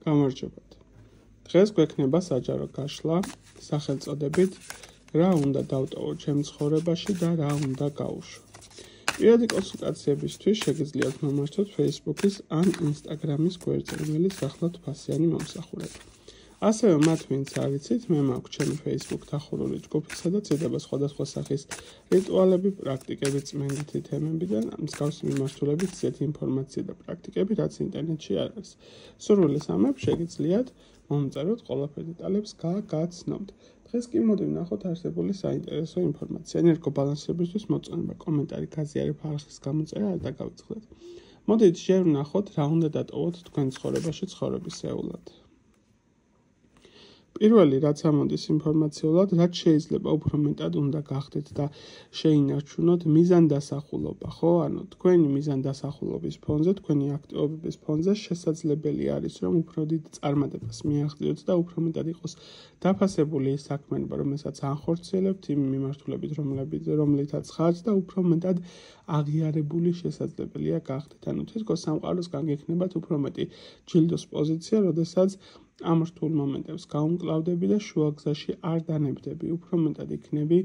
გამარჯობათ. დღეს გვექნება საჯარო გაშლა სახელწოდებით რა უნდა დავტოვო ჩემ ცხოვრებაში და რა უნდა გავუშვო. პირადი კონსულტაციებისთვის შეგიძლიათ მომართოთ Facebook-ის ან Instagram-ის გვერდზე, რომელიც გახლავთ ფასიანი მომსახურება. ასევე მათ ვინც არიცით, მე მაქვს ჩემი Facebook დახურული ჯგუფი, სადაც ედება სხვადასხვა სახის რიტუალები, პრაქტიკები, წმენდითი თემებიდან, მსგავსი მიმართულებით ისეთი ინფორმაცია და პრაქტიკები, რაც ინტერნეტში არ არის. სურვილის ამებ შეგიძლიათ მომწეროთ ყველაფერ დეტალებს გაგაცნობთ. დღეს კი მოდი ვნახოთ არსებული საინტერესო ინფორმაცია. ენერგობალანსებისთვის მოწონება, კომენტარი, გაზიარება, არხის გამოწერა არ დაგავიწყდეთ. მოდით ჯერ ვნახოთ რა უნდა დატოვოთ თქვენ ცხოვრებაში ცხოვრებისეულად. პირველი რაც ამოდის ინფორმაციულად, რაც შეიძლება უფრო მეტად უნდა გახდეთ და შეინარჩუნოთ მიზანდასახულობა, ხო? ანუ თქვენი მიზანდასახულობის ფონზე, თქვენი აქტივობების ფონზე შესაძლებელი არის, რომ უფრო დიდ წარმატებას მიაღწიოთ და უფრო მეტად იყოს დაფასებული ის საქმიანობა, რომელსაც ანხორციელებთ იმ მიმართულებით, რომლითაც ხართ და უფრო მეტად აღიარებული შესაძლებელია გახდეთ. ანუ თითქოს სამყაროსგან გექნებათ უფრო მეტი ჯილდოს პოზიცია, როდესაც ამ რთულ მომენტებს გაუმკლავდები და შუაგზაში არ დანებდები, უფრო მეტად იქნები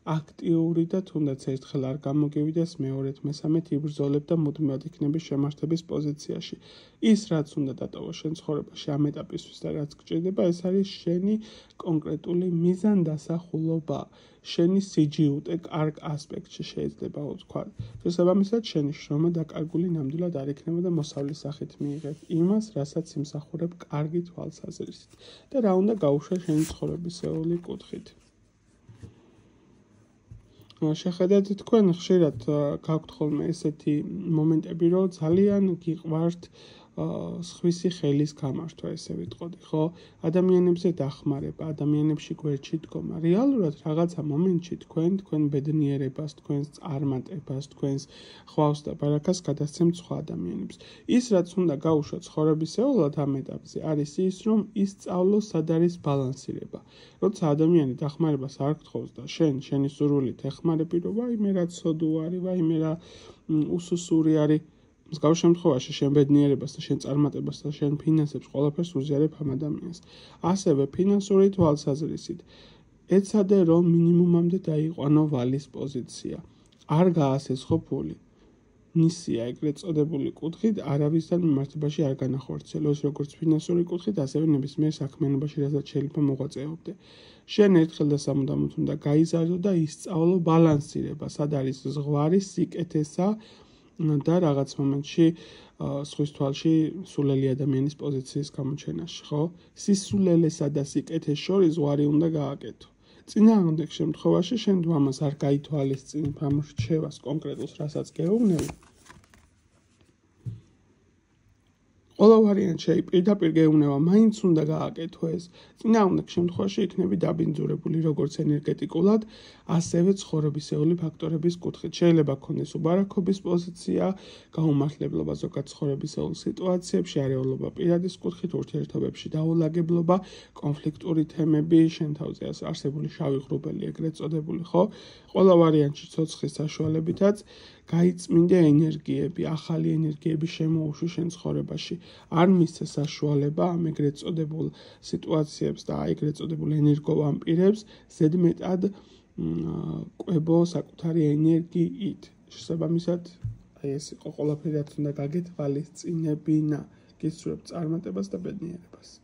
აქტიური და თუნდაც ერთხელ არ გამოგივიდეს მეორედ, მესამედ იბრძოლებ და მუდმივად იქნები შემართების პოზიციაში. ის რაც უნდა დატოვო შენ ცხოვრებაში ამ ეტაპისთვის და რაც გჭირდება, ეს არის შენი კონკრეტული მიზანდასახულობა, შენი CGUT კარგ ასპექტში შეიძლება ვთქვათ. შესაბამისად, შენი შრომა დაკარგული ნამდვილად არ იქნება და მოსავლის სახით მიიღებ იმას, რასაც იმსახურებ კარგი თვალსაზრისით და რა უნდა გაუშვე შენი ცხოვრებისეული კუთხით. შეხედეთ, თქვენ ხშირად გაქვთ ხოლმე ესეთი მომენტები, რომ ძალიან გიყვართ სხვისი ხელის გამართვა, ესე ვიტყოდი, ხო? ადამიანებზე დახმარება, ადამიანებში გვერდში დგომა. რეალურად რაღაცა მომენტში თქვენ ბედნიერებას, თქვენს წარმატებას, თქვენს ხვავს და ბარაქას გადასცემთ სხვა ადამიანებს. ის რაც უნდა გაუშვოთ ცხოვრებისეულად ამ ეტაპზე, არის ის, რომ ისწავლო სად არის ბალანსირება. როცა ადამიანი დახმარებას არ გთხოვს და შენი სურვილით ეხმარები, რომ ვაიმე რა ცოდო არის, ვაიმე რა უსუსური არის, მსგავს შემთხვევაში შენ ბედნიერებას და შენ წარმატებას და შენ ფინანსებს ყველაფერს უზიარებ ამ ადამიანს. ასევე ფინანსური თვალსაზრისით ეცადე რომ მინიმუმამდე დაიყვანო ვალის პოზიცია. არ გაასესხო ფული. მისია ეგრეთ წოდებული კუთხით არავისთან მიმართებაში არ განახორციელო, როგორც ფინანსური კუთხით, ასევე ნებისმიერ საქმიანობაში, რასაც შეიძლება მოღვაწეობდე. შენ ერთხელ და სამუდამოდ უნდა გაიზარდო და ისწავლო ბალანსირება, სად არის ზღვარი სიკეთესა და რაღაც მომენტში სხვის თვალში სულელი ადამიანის პოზიციის გამოჩენაში, ხო? სისულელესა და სიკეთეს შორის ზღვარი უნდა გააკეთო. წინააღმდეგ შემთხვევაში შენ თუ ამას არ გაითვალისწინებ ამ რჩევას კონკრეტულს, რასაც გეუბნები, ყველა ვარიანტში პირდაპირ გეუბნება, მაინც უნდა გააკეთო ეს. წინააღმდეგ შემთხვევაში იქნები დაბინძურებული როგორც ენერგეტიკულად, ასევე ცხოვრებისეული ფაქტორების კუთხით. შეიძლება გქონდეს უბარაქობის პოზიცია, გაუმართლებლობა ზოგად ცხოვრებისეულ სიტუაციებში, არეულობა პირადის კუთხით, ურთიერთობებში დაულაგებლობა, კონფლიქტური თემები, შენ თავზე არსებული შავი ღრუბელი ეგრეთ წოდებული, ხო? ყველა ვარიანტში ცოცხლის საშუალებითაც გაიწმინდე ენერგიები, ახალი ენერგიები შემოუშვი შენ ცხოვრებაში. არ მისცე საშუალება ამ ეგრეთ წოდებულ სიტუაციებს და ეგრეთ წოდებულ ენერგოვამპირებს ზედმეტად ყვებო საკუთარი ენერგიით. შესაბამისად, ეს იყო ყველაფერი, რაც უნდა გაგეთვალისწინებინა. გისურვებთ წარმატებას და ბედნიერებას.